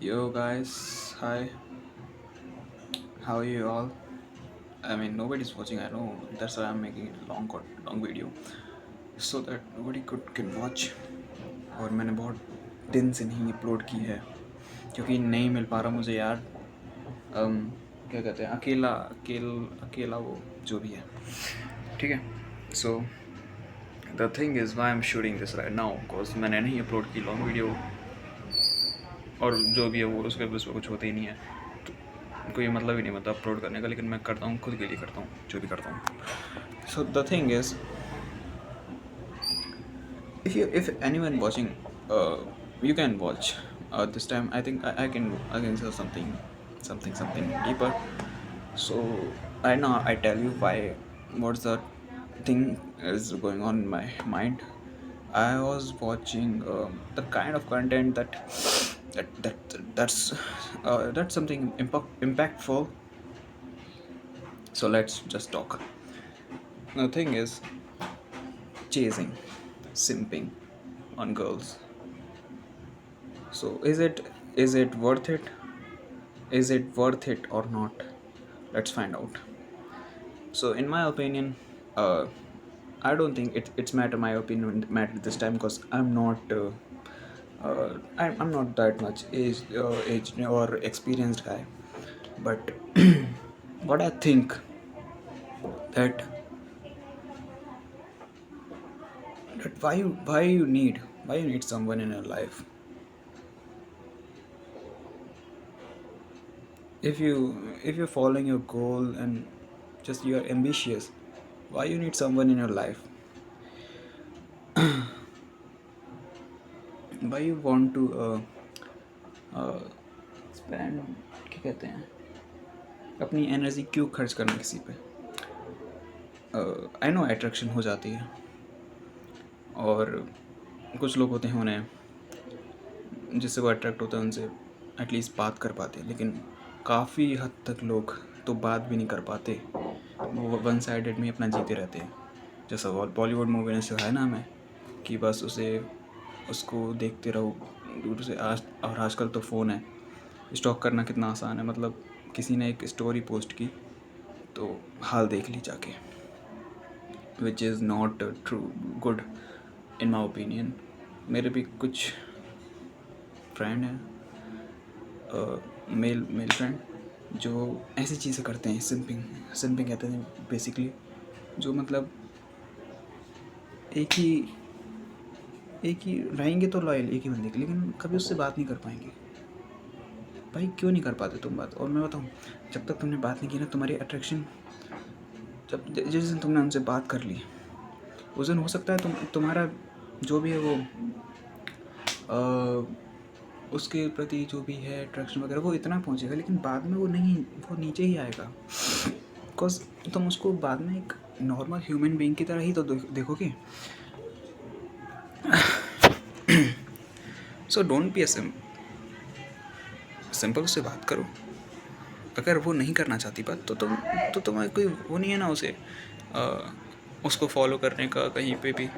Yo guys, hi. How are you all? I mean, nobody's watching. I know that's why I'm making it long video so that nobody can watch. और मैंने बहुत दिन से नहीं upload की है क्योंकि नहीं मिल पा रहा मुझे यार. क्या कहते हैं अकेला वो जो भी है. ठीक है. So the thing is why I'm shooting this right now because मैंने नहीं अपलोड की लॉन्ग वीडियो और जो भी है वो उसके बस कुछ होता ही नहीं है. कोई मतलब ही नहीं मतलब अपलोड करने का, लेकिन मैं करता हूँ खुद के लिए करता हूँ जो भी करता हूँ. So the thing is if anyone watching, you can watch. This time I think I can say something deeper. So right now I tell you why, what's the thing is going on in my mind. I was watching the kind of content that's something impactful. So let's just talk. The thing is chasing, simping on girls. So is it worth it? Is it worth it or not? Let's find out. So in my opinion, uh, I don't think it's matter. My opinion matter this time because I'm not that much aged or experienced guy. But what I think that that why you need someone in your life. If you're following your goal and just you're ambitious, why you need someone in your life? Why you want to spend, क्या कहते हैं, अपनी energy क्यों खर्च करना किसी पे? I know attraction हो जाती है और कुछ लोग होते हैं उन्हें जिससे वो अट्रैक्ट होता है उनसे एटलीस्ट बात कर पाते हैं, लेकिन काफ़ी हद तक लोग तो बात भी नहीं कर पाते. वो वन साइडेड में अपना जीते रहते हैं. जैसा बॉलीवुड मूवी ने सिखाया ना हमें कि बस उसको देखते रहो दूर से. और आजकल तो फ़ोन है, स्टॉक करना कितना आसान है. मतलब किसी ने एक स्टोरी पोस्ट की तो हाल देख ली जाके, which is not true good in my opinion. मेरे भी कुछ फ्रेंड हैं, मेल फ्रेंड, जो ऐसी चीज़ें करते हैं. सिंपिंग कहते हैं बेसिकली. जो मतलब एक ही रहेंगे तो लॉयल एक ही बंदे के, लेकिन कभी उससे बात नहीं कर पाएंगे. भाई क्यों नहीं कर पाते तुम बात? और मैं बताऊँ, जब तक तुमने बात नहीं की ना, तुम्हारी अट्रैक्शन जिस दिन तुमने उनसे बात कर ली उस दिन हो सकता है तुम्हारा जो भी है वो उसके प्रति जो भी है अट्रैक्शन वगैरह वो इतना पहुंचेगा, लेकिन बाद में वो नीचे ही आएगा. बिकॉज तुम उसको बाद में एक नॉर्मल ह्यूमन बीइंग की तरह ही तो देखोगे. सो डोंट बी सिंपल से बात करो. अगर वो नहीं करना चाहती बात तो तुम्हारा कोई वो नहीं है ना उसको फॉलो करने का कहीं पे भी.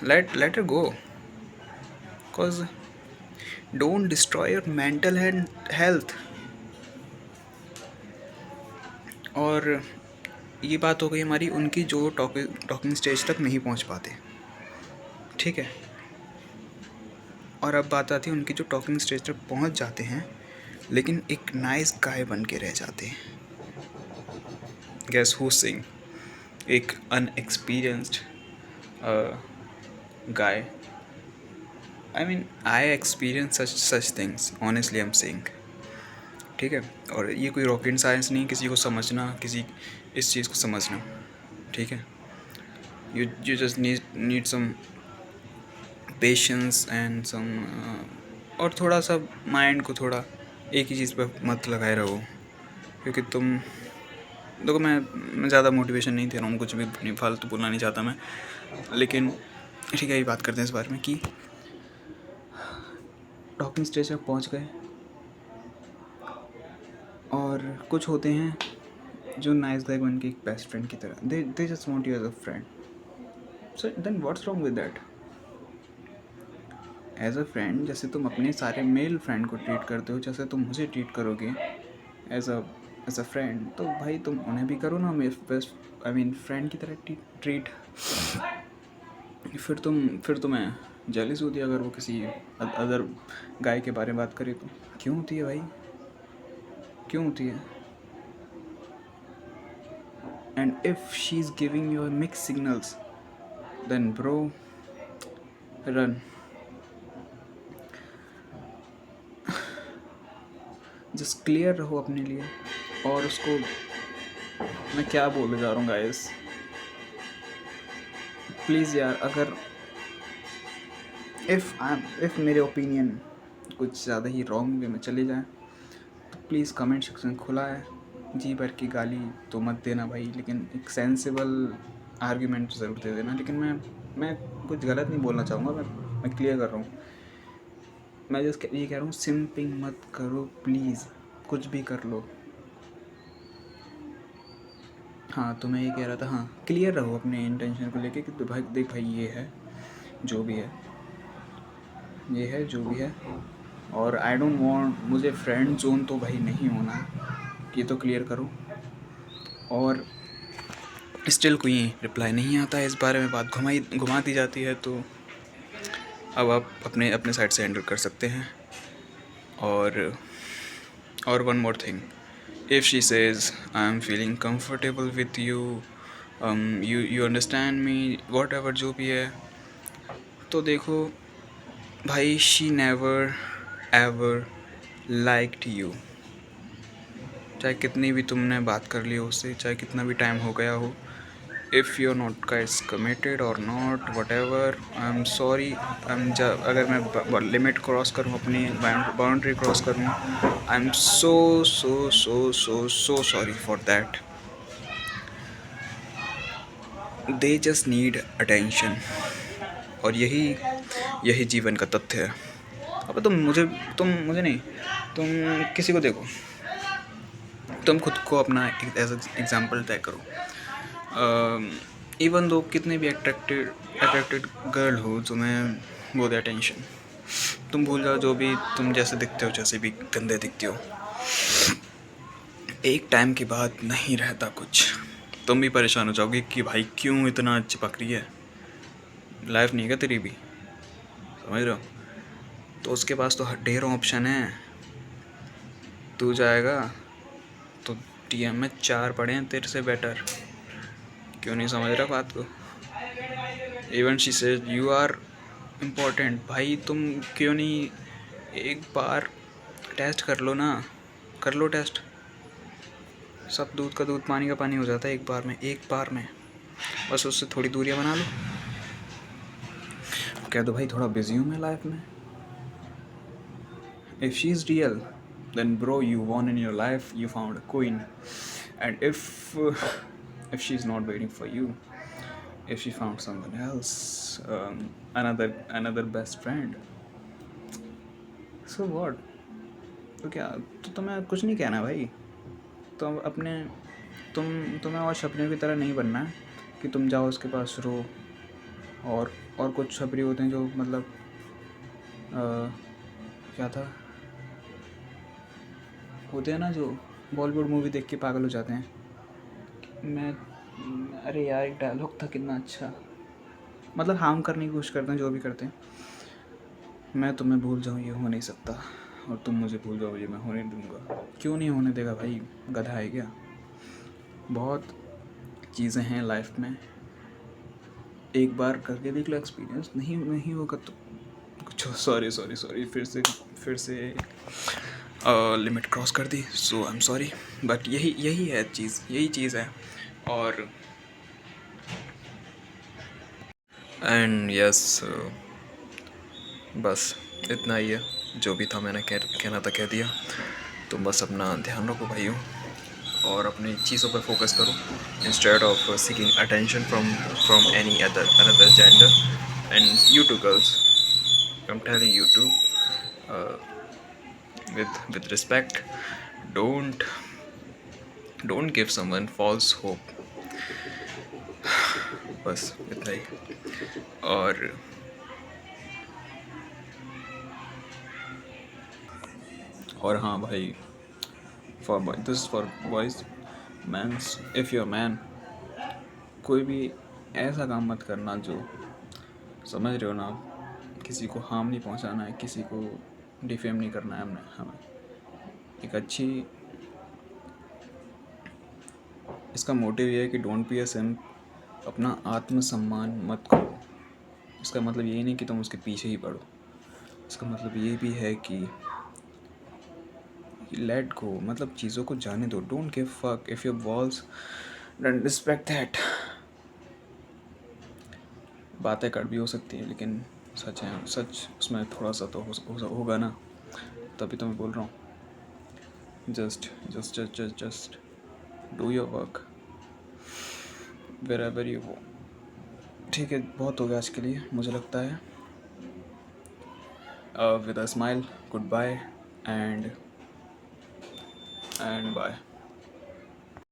Let it go. Because don't destroy your mental health. और ये बात हो गई हमारी उनकी जो टॉकिंग स्टेज तक नहीं पहुंच पाते. ठीक है. और अब बात आती है उनकी जो टॉकिंग स्टेज तक पहुंच जाते हैं लेकिन एक नाइस गाय बन के रह जाते हैं. गेस हु सिंग? एक inexperienced guy. I mean I experience such things, honestly I am saying. ठीक है. और ये कोई रॉकेट साइंस नहीं किसी को समझना, किसी इस चीज़ को समझना. ठीक है. You just need some patience and some और थोड़ा सा माइंड को थोड़ा एक ही चीज़ पर मत लगाए रहो. क्योंकि तुम देखो, मैं ज़्यादा मोटिवेशन नहीं दे रहा हूँ, कुछ भी फालतू बोलना नहीं चाहता मैं. लेकिन ठीक है, ये बात करते हैं इस बारे में कि टॉकिंग स्टेज तक पहुँच गए और कुछ होते हैं जो नाइस गाय बन के एक बेस्ट फ्रेंड की तरह. They just want you as a friend. So then what's wrong with that? As a friend जैसे तुम अपने सारे मेल फ्रेंड को ट्रीट करते हो, जैसे तुम मुझे ट्रीट करोगे एज अ फ्रेंड, तो भाई तुम उन्हें भी करो ना मेरे बेस्ट आई मीन फ्रेंड की तरह ट्रीट। फिर तुम्हें जेलिस होती है अगर वो किसी अदर गाय के बारे में बात करे तो। क्यों होती है भाई, क्यों होती है? And if she is giving you mix signals then bro run. Just clear रहो अपने लिए। और उसको मैं क्या बोलने जा रहा हूँ गाइस, प्लीज़ यार, अगर इफ़ मेरे ओपिनियन कुछ ज़्यादा ही रॉन्ग वे में चले जाएँ तो प्लीज़ कमेंट सेक्शन खुला है, जी भर की गाली तो मत देना भाई, लेकिन एक सेंसिबल आर्ग्यूमेंट ज़रूर दे देना। लेकिन मैं कुछ गलत नहीं बोलना चाहूँगा, मैं क्लियर कर रहा हूँ। मैं जस्ट ये कह रहा हूँ, सिंपिंग मत करो प्लीज़, कुछ भी कर लो। हाँ तो मैं ये कह रहा था, हाँ क्लियर रहो अपने इंटेंशन को लेके कि भाई देख भाई ये है जो भी है, ये है जो भी है, और आई डोंट वांट, मुझे फ्रेंड जोन तो भाई नहीं होना, ये तो क्लियर करो। और स्टिल कोई रिप्लाई नहीं आता है, इस बारे में बात घुमा दी जाती है, तो अब आप अपने अपने साइड से हैंडल कर सकते हैं। और one more thing, if she says I am feeling comfortable with you, you understand me, what ever जो भी है, तो देखो भाई she never ever liked you. चाहे कितनी भी तुमने बात कर ली हो उससे, चाहे कितना भी टाइम हो गया हो, if you are not guys committed और not whatever, I am sorry. अगर मैं लिमिट क्रॉस करूँ, अपनी बाउंड्री क्रॉस करूँ, I am so so so so so sorry for that. They just need attention, और यही जीवन का तथ्य है। अब तुम मुझे नहीं, तुम किसी को देखो, तुम खुद को अपना एज एग्जाम्पल तय करो। इवन दो कितने भी अट्रैक्टेड गर्ल हो, तुम्हें वो दे अटेंशन, तुम भूल जाओ जो भी तुम जैसे दिखते हो, जैसे भी गंदे दिखते हो, एक टाइम के बाद नहीं रहता कुछ। तुम भी परेशान हो जाओगे कि भाई क्यों इतना चिपक रही है, लाइफ नहीं है क्या तेरी भी, समझ रहे हो? तो उसके पास तो ढेरों ऑप्शन है, तू जाएगा तो टीएम में 4 पड़े हैं तेरे से बेटर। क्यों नहीं समझ रहा बात को? Even she said you are important, भाई तुम क्यों नहीं एक बार टेस्ट कर लो ना, कर लो टेस्ट। सब दूध का दूध पानी का पानी हो जाता है एक बार में। बस उससे थोड़ी दूरियां बना लो, कह दो भाई थोड़ा बिजी हूँ मैं लाइफ में। If she is real then bro you won in your life, you found a queen. And if she's not waiting for you, if she found someone else, another best friend, so what? तो क्या, तो तुम्हें कुछ नहीं कहना भाई, तो अपने तुम्हें और छपरियों की तरह नहीं बनना है कि तुम जाओ उसके पास रो। और कुछ छपरी होते हैं जो मतलब क्या था, होते हैं ना जो बॉलीवुड मूवी देख के पागल हो जाते हैं। अरे यार एक डायलॉग था कितना अच्छा, मतलब हार्म करने की कोशिश करते हैं जो भी करते हैं। मैं तुम्हें भूल जाऊँ ये हो नहीं सकता, और तुम मुझे भूल जाओ ये मैं होने दूंगा। क्यों नहीं होने देगा भाई, गधा है क्या? बहुत चीज़ें हैं लाइफ में, एक बार करके देख लो, एक्सपीरियंस नहीं होगा तो कुछ। सॉरी फिर से लिमिट क्रॉस कर दी, सो आई एम सॉरी, बट यही है चीज़, यही चीज़ है। और एंड यस, बस इतना ही है, जो भी था मैंने कहना था कह दिया। तुम बस अपना ध्यान रखो भाइयों, और अपनी चीज़ों पर फोकस करो instead of seeking attention from any another gender. And you too girls, I am telling you too, with respect, don't give someone false hope। बस इतना ही। और और हाँ भाई, for boy, this for boys, mans, if you man, कोई भी ऐसा काम मत करना जो, समझ रहे हो ना आप, किसी को हार्म नहीं पहुंचाना है, किसी को डिफेम नहीं करना है हमने हमें। एक अच्छी, इसका मोटिव ये है कि डोंट बी अ सिम्प, अपना आत्मसम्मान मत खो। इसका मतलब ये नहीं कि तुम उसके पीछे ही पड़ो, इसका मतलब ये भी है कि लेट गो, मतलब चीज़ों को जाने दो। Don't give fuck if your walls don't respect that. बातें कड़ भी हो सकती है लेकिन सच है, सच उसमें थोड़ा सा तो होगा ना, तभी तो मैं बोल रहा हूँ। Just do your work wherever you वो। ठीक है, बहुत हो गया आज के लिए मुझे लगता है। With a smile, good bye and bye.